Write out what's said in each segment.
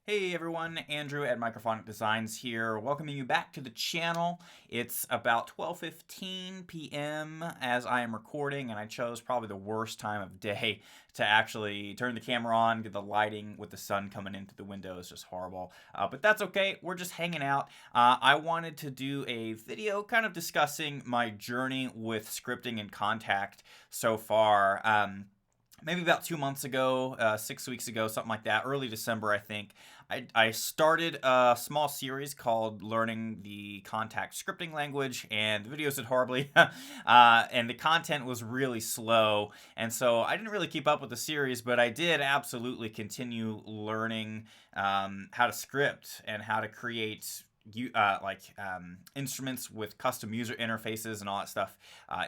Hey everyone, Andrew at Microphonic Designs here, welcoming you back to the channel. It's about 12:15 p.m. as I am recording, and I chose probably the worst time of day to actually turn the camera on. Get the lighting with the sun coming in through the window is just horrible, but that's okay. We're just hanging out. I wanted to do a video kind of discussing my journey with scripting and Kontakt so far. Maybe about 2 months ago, 6 weeks ago, something like that, early December, I think, I started a small series called Learning the Kontakt Scripting Language, and the videos did horribly, and the content was really slow, and so I didn't really keep up with the series, but I did absolutely continue learning how to script and how to create instruments with custom user interfaces and all that stuff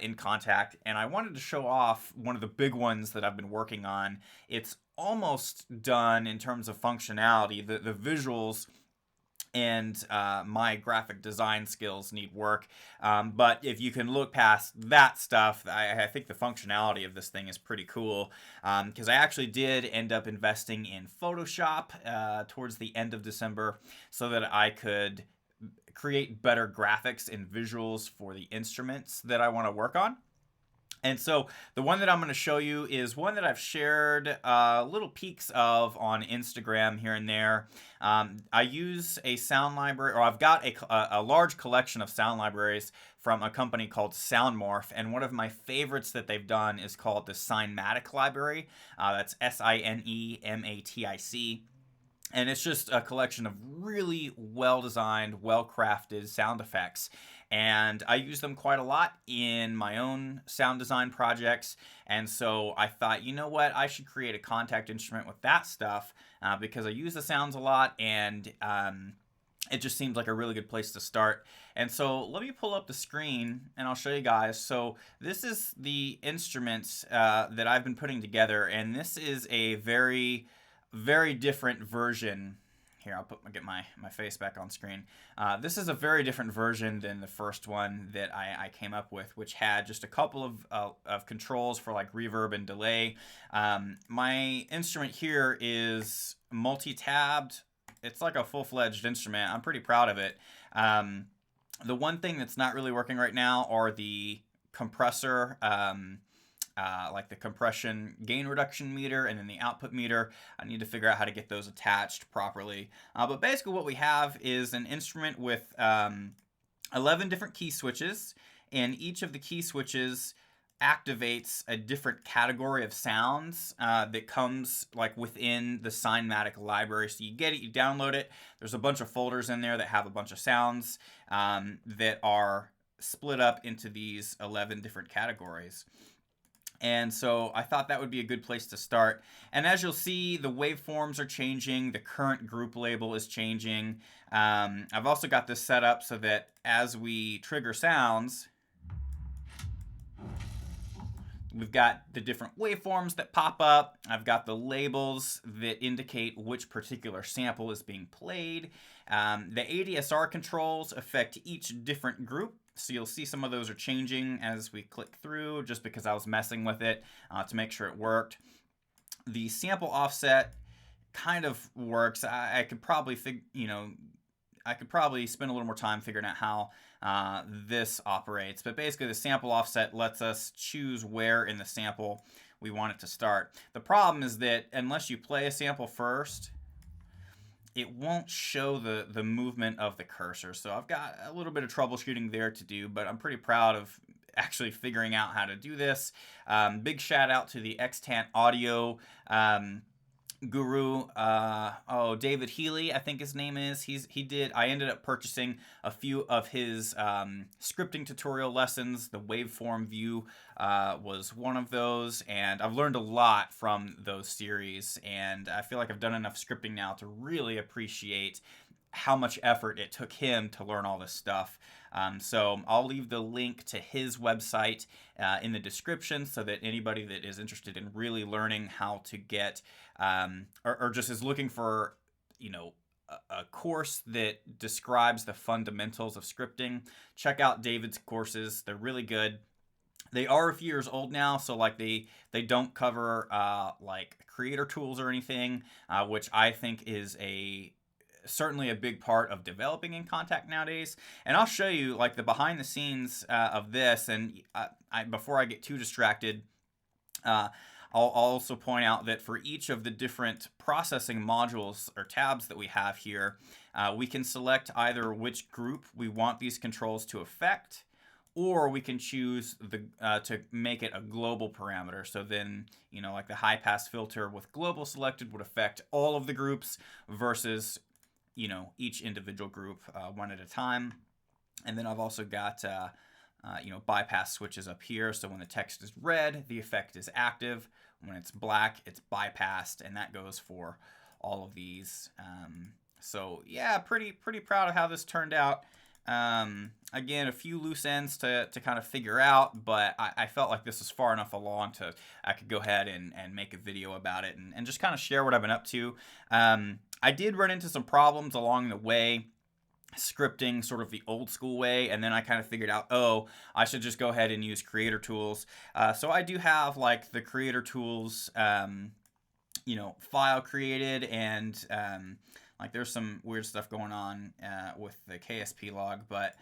in Kontakt. And I wanted to show off one of the big ones that I've been working on. It's almost done in terms of functionality. The visuals and my graphic design skills need work. But if you can look past that stuff, I think the functionality of this thing is pretty cool, because I actually did end up investing in Photoshop towards the end of December so that I could create better graphics and visuals for the instruments that I want to work on. And so the one that I'm going to show you is one that I've shared little peeks of on Instagram here and there. I use a sound library, or I've got a large collection of sound libraries from a company called SoundMorph, and one of my favorites that they've done is called the Sinematic library. That's Sinematic. And it's just a collection of really well-designed, well-crafted sound effects. And I use them quite a lot in my own sound design projects. And so I thought, you know what, I should create a Kontakt instrument with that stuff because I use the sounds a lot, and it just seems like a really good place to start. And so let me pull up the screen and I'll show you guys. So this is the instruments that I've been putting together, and this is a very different version. Here, I'll get my face back on screen. This is a very different version than the first one that I came up with, which had just a couple of controls for like reverb and delay. My instrument here is multi-tabbed. It's like a full-fledged instrument. I'm pretty proud of it. The one thing that's not really working right now are the compressor, like the compression gain reduction meter and then the output meter. I need to figure out how to get those attached properly. But basically what we have is an instrument with 11 different key switches, and each of the key switches activates a different category of sounds that comes like within the Sinematic library. So you get it, you download it. There's a bunch of folders in there that have a bunch of sounds that are split up into these 11 different categories. And so I thought that would be a good place to start. And as you'll see, the waveforms are changing. The current group label is changing. I've also got this set up so that as we trigger sounds, we've got the different waveforms that pop up. I've got the labels that indicate which particular sample is being played. The ADSR controls affect each different group. So you'll see some of those are changing as we click through, just because I was messing with it to make sure it worked. The sample offset kind of works. I could probably I could probably spend a little more time figuring out how this operates. But basically the sample offset lets us choose where in the sample we want it to start. The problem is that unless you play a sample first, it won't show the movement of the cursor. So I've got a little bit of troubleshooting there to do, but I'm pretty proud of actually figuring out how to do this. Big shout out to the Xtant Audio guru, David Healey, I think his name is. I ended up purchasing a few of his scripting tutorial lessons. The waveform view was one of those, and I've learned a lot from those series, and I feel like I've done enough scripting now to really appreciate how much effort it took him to learn all this stuff. So I'll leave the link to his website in the description so that anybody that is interested in really learning how to get, or just is looking for, a course that describes the fundamentals of scripting, check out David's courses. They're really good. They are a few years old now, so like they don't cover like creator tools or anything, which I think is a certainly a big part of developing in Kontakt nowadays. And I'll show you like the behind the scenes of this. And before I get too distracted, uh, I'll also point out that for each of the different processing modules or tabs that we have here, we can select either which group we want these controls to affect, or we can choose to make it a global parameter. So then, like the high pass filter with global selected would affect all of the groups versus, each individual group one at a time. And then I've also got, bypass switches up here. So when the text is red, the effect is active. When it's black, it's bypassed, and that goes for all of these. So yeah, pretty proud of how this turned out. Again, a few loose ends to kind of figure out, but I felt like this was far enough along I could go ahead and make a video about it and just kind of share what I've been up to. I did run into some problems along the way, scripting sort of the old school way, and then I kind of figured out, I should just go ahead and use creator tools. So I do have like the creator tools file created, and like there's some weird stuff going on with the KSP log, but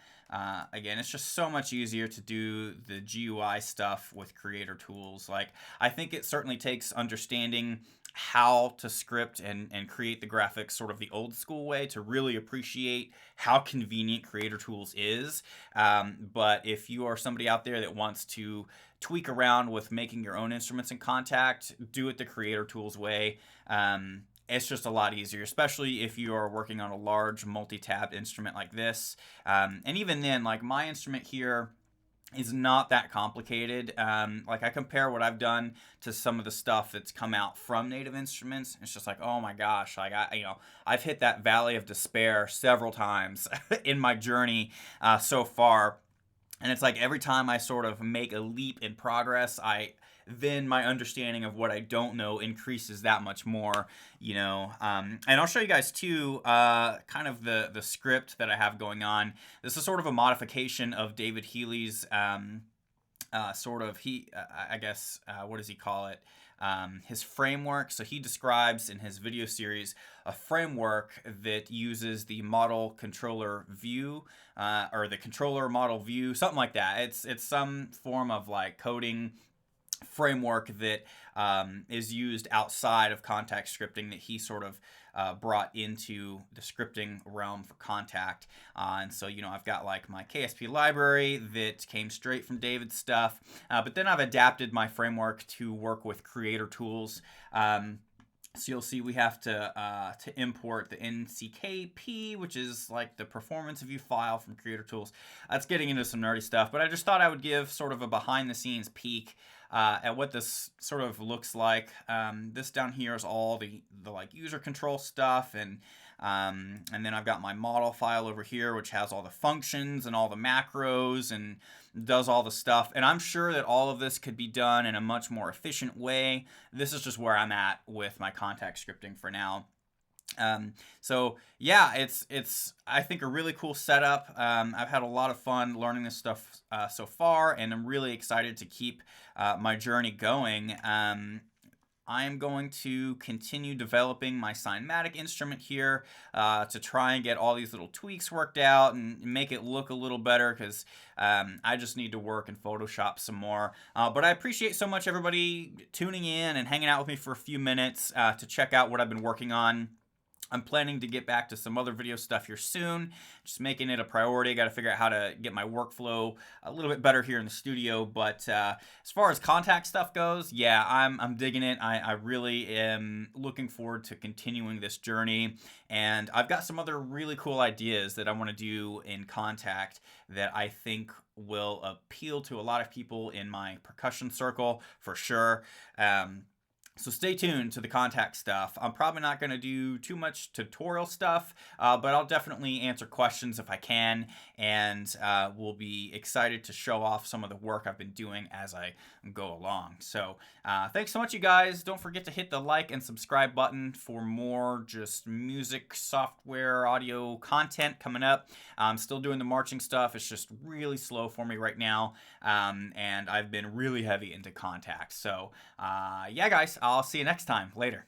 again, it's just so much easier to do the GUI stuff with creator tools. Like, I think it certainly takes understanding how to script and create the graphics sort of the old school way to really appreciate how convenient creator tools is. But if you are somebody out there that wants to tweak around with making your own instruments in Kontakt, do it the creator tools way. It's just a lot easier, especially if you are working on a large multi-tabbed instrument like this. And even then, like my instrument here is not that complicated. Like I compare what I've done to some of the stuff that's come out from Native Instruments. It's just like, oh my gosh, like I've hit that valley of despair several times in my journey so far. And it's like every time I sort of make a leap in progress, then my understanding of what I don't know increases that much more, and I'll show you guys too, kind of the script that I have going on. This is sort of a modification of David Healey's, what does he call it? His framework. So he describes in his video series a framework that uses the model controller view, or the controller model view, something like that. It's some form of like coding framework that is used outside of Kontakt scripting that he sort of brought into the scripting realm for Kontakt. And so, I've got like my KSP library that came straight from David's stuff, but then I've adapted my framework to work with creator tools. So you'll see we have to import the NCKP, which is like the performance view file from Creator Tools. That's getting into some nerdy stuff, but I just thought I would give sort of a behind-the-scenes peek at what this sort of looks like. This down here is all the like user control stuff, and then I've got my model file over here, which has all the functions and all the macros and does all the stuff. And I'm sure that all of this could be done in a much more efficient way. This is just where I'm at with my Kontakt scripting for now. So yeah, it's I think a really cool setup. I've had a lot of fun learning this stuff so far, and I'm really excited to keep my journey going. I am going to continue developing my Sinematic instrument here to try and get all these little tweaks worked out and make it look a little better, because I just need to work in Photoshop some more. But I appreciate so much everybody tuning in and hanging out with me for a few minutes to check out what I've been working on. I'm planning to get back to some other video stuff here soon, just making it a priority. I got to figure out how to get my workflow a little bit better here in the studio. But as far as Kontakt stuff goes, yeah, I'm digging it. I really am looking forward to continuing this journey. And I've got some other really cool ideas that I want to do in Kontakt that I think will appeal to a lot of people in my percussion circle for sure. So stay tuned to the Kontakt stuff. I'm probably not going to do too much tutorial stuff, but I'll definitely answer questions if I can, and we'll be excited to show off some of the work I've been doing as I go along. So thanks so much, you guys. Don't forget to hit the like and subscribe button for more just music, software, audio content coming up. I'm still doing the marching stuff. It's just really slow for me right now, and I've been really heavy into Kontakt. So yeah, guys, I'll see you next time. Later.